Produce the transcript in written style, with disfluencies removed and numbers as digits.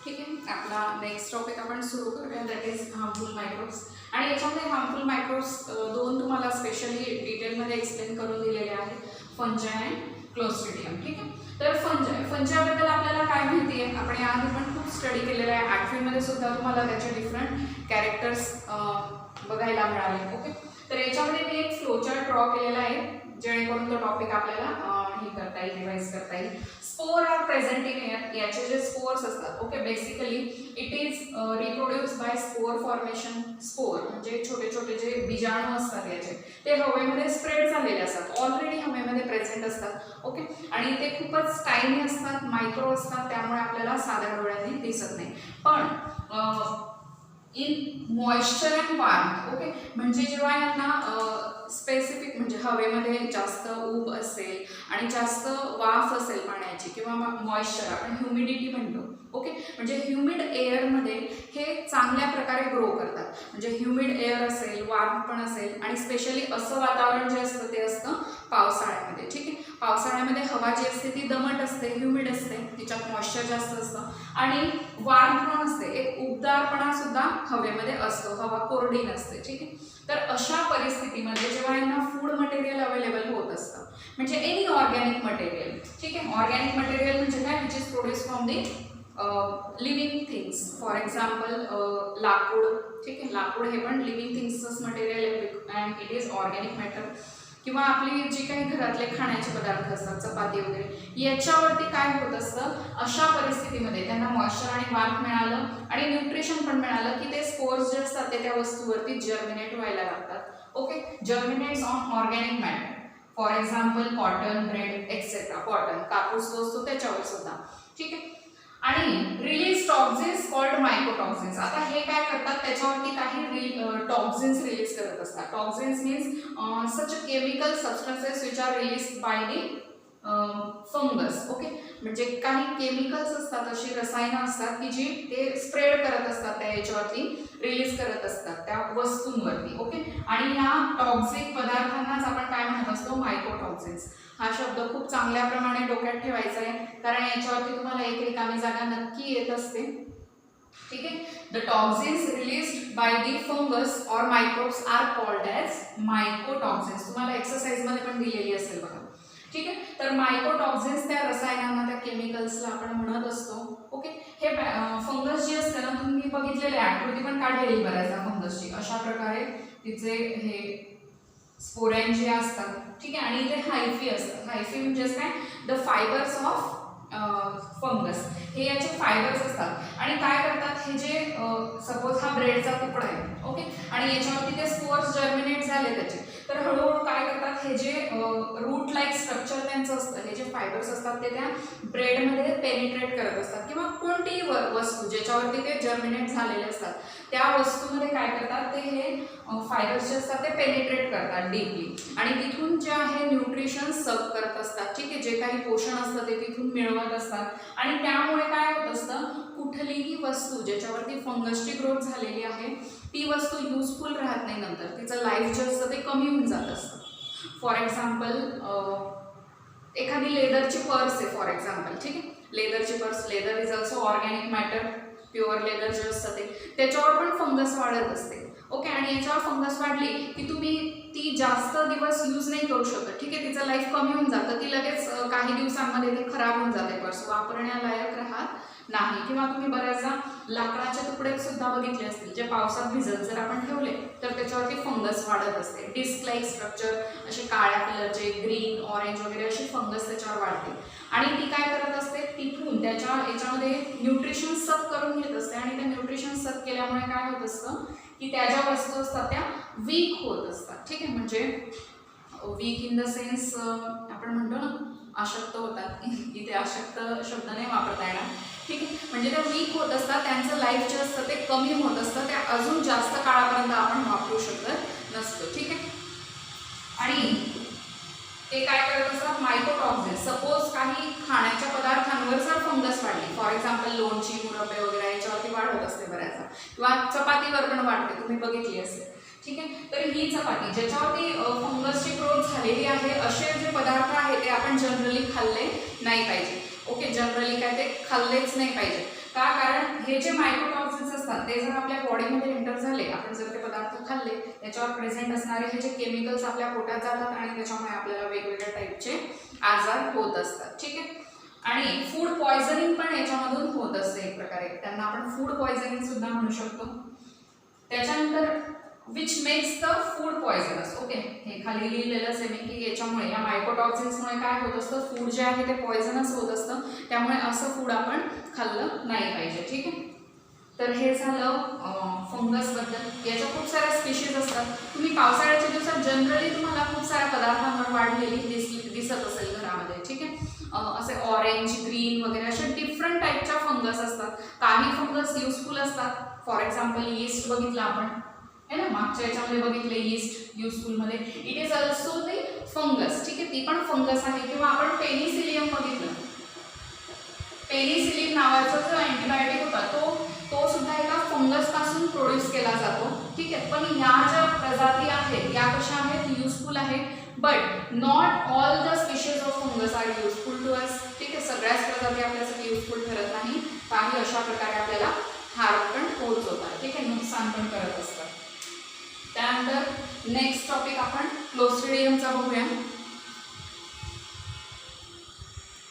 ठीक आहे, आपला नेक्स्ट टॉपिक आपण सुरू करूया, दॅट इज हार्मफुल मायक्रोब्स. आणि याच्यामध्ये हार्मफुल मायक्रोब्स दोन तुम्हाला स्पेशली डिटेलमध्ये एक्सप्लेन करून दिलेले आहेत, फंजाय अँड क्लोस्ट्रिडियम. ठीक आहे, तर फंजाबद्दल आपल्याला काय माहिती आहे, आपण याआधी पण खूप स्टडी केलेला आहे. 8वीमध्ये सुद्धा तुम्हाला त्याचे डिफरंट कॅरेक्टर्स बघायला मिळाले. ओके, तर याच्यामध्ये मी एक फ्लोचार्ट ड्रॉ केलेला आहे, जेणेकरून तो टॉपिक आपल्याला हे करता येईल, रिवाइज करता येईल. Spore are present in air. याचे जे स्पोर्स असतात, okay, basically it is reproduce by spore formation. Spore म्हणजे छोटे छोटे जे बीजाणू असतात याचे, ते हवेमध्ये स्प्रेड झालेले असतात, ऑलरेडी हवेमध्ये प्रेझेंट असतात. ओके, आणि ते खूपच टायनी असतात, मायक्रो असतात, त्यामुळे आपल्याला साध्या डोळ्यांनी दिसत नाही. पण in moisture and warm, okay, म्हणजे जेव्हा यांना स्पेसिफिक म्हणजे हवेमध्ये जास्त ऊब असेल आणि जास्त वाफ असेल पाण्याची किंवा मॉइश्चर, आपण ह्युमिडिटी म्हणतो. ओके, म्हणजे ह्युमिड एअरमध्ये हे चांगल्या प्रकारे ग्रो करतात. म्हणजे ह्युमिड एअर असेल, वार्म पण असेल, आणि स्पेशली असं वातावरण जे असतं ते असतं पावसाळ्यामध्ये. ठीक आहे, पावसाळ्यामध्ये हवा जी असते ती दमट असते, ह्युमिड असते, तिच्यात मॉइश्चर जास्त असतं आणि वार्म पण असते, एक उबदारपणा सुद्धा हवेमध्ये असतो, हवा कोरडी नसते. ठीक आहे, तर अशा परिस्थितीमध्ये जेव्हा यांना फूड मटेरियल अवेलेबल होत असतं, म्हणजे एनी ऑर्गॅनिक मटेरियल. ठीक आहे, ऑर्गॅनिक मटेरियल म्हणजे काय, which is produce from the living things. For example लाकूड. ठीक आहे, लाकूड हे पण लिव्हिंग थिंग्सच मटेरियल आहे and it is organic matter. किंवा आपली जी काही घरातले खाण्याचे पदार्थ असतात, चपाती वगैरे, याच्यावरती काय होत असतं, अशा परिस्थितीमध्ये त्यांना मॉइश्चर आणि वार्म मिळालं आणि न्यूट्रिशन पण मिळालं की ते स्पोर्स जे असतात ते त्या वस्तूवरती जर्मिनेट व्हायला लागतात. Okay, germinates on organic matter. For example cotton, bread etcetera. Cotton, कापूस जो असतो त्याच्यावर सुद्धा. ठीक आहे, आणि रिलीज टॉक्झिन्स कॉल्ड मायकोटॉक्झिन्स. आता हे काय करतात, त्याच्यावरती काही टॉक्झिन्स रिलीज करत असतात. Toxins means such chemical substances which are release by the fungus. Okay, म्हणजे काही केमिकल्स असतात, अशी रसायनं असतात की जी ते स्प्रेड करत असतात, त्या याच्यावरती रिलीज करत असतात त्या वस्तूंवरती. ओके, आणि या टॉक्झिक पदार्थांनाच आपण काय म्हणत असतो, मायकोटॉक्झिन्स. हा शब्द खूप चांगल्या प्रमाणे डोक्यात ठेवायचा आहे, कारण याच्यावरती तुम्हाला एक रिकामी जागा नक्की येत असते. ठीक आहे, the toxins released by the fungus or microbes are called as mycotoxins. तुम्हाला एक्सरसाइजमध्ये पण दिलेली असेल बघा. ठीक आहे, तर मायकोटॉक्झिन्स त्या रसायनांना, त्या केमिकल्सला आपण म्हणत असतो. ओके, हे फंगस जी असते ना, तुम्ही बघितलेली आकृती पण काढलेली बऱ्याचदा फंगसची, अशा प्रकारे तिचे हे स्पोरॅन्जिया जे असतात. ठीक आहे, आणि इथे हायफी असतात. हायफी म्हणजेच काय, द फायबर्स ऑफ फंगस. हे याचे फायबर्स असतात आणि काय करतात, हे जे सपोज हा ब्रेडचा तुकडा आहे, ओके, आणि याच्यावरती ते स्पोर्स जर्मिनेट झाले त्याचे, तर हळूहळू काय करतात, हे जे रूट लाईक स्ट्रक्चर त्यांचं असतं, हे जे फायबर्स असतात ते त्या ब्रेडमध्ये पेनिट्रेट करत असतात, किंवा कोणतीही वस्तू ज्याच्यावरती ते जर्मिनेट झालेले असतात त्या वस्तूमध्ये काय करतात, ते हे फायबर्स जे असतात ते पेनिट्रेट करतात डीपली, आणि तिथून जे आहे न्यूट्रिशन सक करत असतात. ठीक आहे, जे काही पोषण असतं ते तिथून मिळवत असतात, आणि त्यामुळे काय होत असतं, कुठलीही वस्तू ज्याच्यावरती फंगसची ग्रोथ झालेली आहे ती वस्तू युजफुल राहत नाही, नंतर तिचं लाईफ जे असतं ते कमी होऊन जात असतं. फॉर एक्झाम्पल एखादी लेदरची पर्स आहे, फॉर एक्झाम्पल. ठीक आहे, लेदरची purse, leather is also organic matter, pure leather जे असतं ते, त्याच्यावर पण फंगस वाढत असते. ओके, आणि याच्यावर फंगस वाढली की तुम्ही ती जास्त दिवस यूज नाही करू शकत. ठीक आहे, तिचं लाईफ कमी होऊन जातं, ती लगेच काही दिवसांमध्ये ते खराब होऊन जाते, पर्स वापरण्यालायक राहत नाही. किंवा तुम्ही बऱ्याचदा लाकडाचे तुकडे सुद्धा बघितले असतील, जे पावसात भिजत जर आपण ठेवले तर त्याच्यावरती फंगस वाढत असते. डिस्क लाईक स्ट्रक्चर, असे काळ्या कलरचे, ग्रीन, ऑरेंज वगैरे अशी फंगस त्याच्यावर वाढते, आणि ती काय करत असते, तिथून त्याच्या याच्यामध्ये न्यूट्रिशन सक करून घेत असते, आणि ते न्यूट्रिशन सक केल्यामुळे काय होत असतं की त्या ज्या वस्तू असतात त्या वीक होत असतात. ठीक आहे, म्हणजे वीक इन द सेन्स आपण म्हणतो ना अशक्त होतात, इथे अशक्त शब्द नाही वापरता येणार. ठीक आहे, म्हणजे त्या वीक होत असतात, त्यांचं लाईफ जे असतं ते कमी होत असतं, ते अजून जास्त काळापर्यंत आपण वापरू शकत नसतो. ठीक आहे, आणि ते काय करत असतात, मायकोटॉक्झिन्स. सपोज काही खाण्याच्या पदार्थांवर जर फंगस वाढली, फॉर एक्झाम्पल लोणची, मुरब्बे वगैरे याच्यावरती वाढत असते बऱ्याचदा, किंवा चपातीवर पण वाढते, तुम्ही बघितली असेल. ठीक आहे, तर ही चपाती ज्याच्यावरती फंगसची ग्रोथ झालेली आहे, असे जे पदार्थ आहेत ते आपण जनरली खाल्ले नाही पाहिजे. ओके, जनरली काय ते खाल्लेच नाही पाहिजे. का? कारण हे जे मायक्रोटॉक्सिन्स असतात ते जर आपल्या बॉडीमध्ये एंटर झाले, आपण जर ते पदार्थ खाल्ले, त्याच्यावर प्रेझेंट असणारे हे जे केमिकल्स आपल्या पोटात जातात आणि त्याच्यामुळे आपल्याला वेगवेगळ्या टाईपचे आजार होत असतात. ठीक आहे. आणि फूड पॉयझनिंग पण याच्यामधून होत असते एक प्रकारे, त्यांना आपण फूड पॉयझनिंग सुद्धा म्हणू शकतो. त्याच्यानंतर which makes the food poisonous. Okay, हे खाली लिहिलेलंच आहे मी की याच्यामुळे या मायक्रोटॉक्सिन्समुळे काय होत असतं, फूड जे आहे ते पॉयझनस होत असतं, त्यामुळे असं फूड आपण खाल्लं नाही पाहिजे. ठीक आहे. तर हे झालं फंगसबद्दल. याच्या खूप साऱ्या स्पीशीज असतात. तुम्ही पावसाळ्याच्या दिवसात जनरली तुम्हाला खूप साऱ्या पदार्थांवर वाढलेली दिसत असेल घरामध्ये. ठीक आहे. असे ऑरेंज, ग्रीन वगैरे अशा डिफरंट टाईपच्या फंगस असतात. काही फंगस युजफुल असतात. फॉर एक्झाम्पल यीस्ट बघितलं आपण है ना, मागच्या याच्यामध्ये बघितले यीस्ट युजफुलमध्ये. It is also the fungus. ठीक आहे, ती पण फंगस आहे. किंवा आपण पेनिसिलियम बघितलं. पेनिसिलिन नावाचा जो अँटीबायोटिक होता तो सुद्धा एका फंगस पासून प्रोड्यूस केला जातो. ठीक आहे. पण या ज्या प्रजाती आहेत या कशा आहेत, युजफुल आहेत. But not all the species of fungus are useful to us. ठीक आहे, सगळ्याच प्रजाती आपल्यासाठी युजफुल ठरत नाही. काही अशा प्रकारे आपल्याला हार्म पण पोहोचवतात. ठीक आहे, नुकसान पण करत असतात. त्यानंतर नेक्स्ट टॉपिक आपण क्लोस्ट्रिडियमचा बघूया.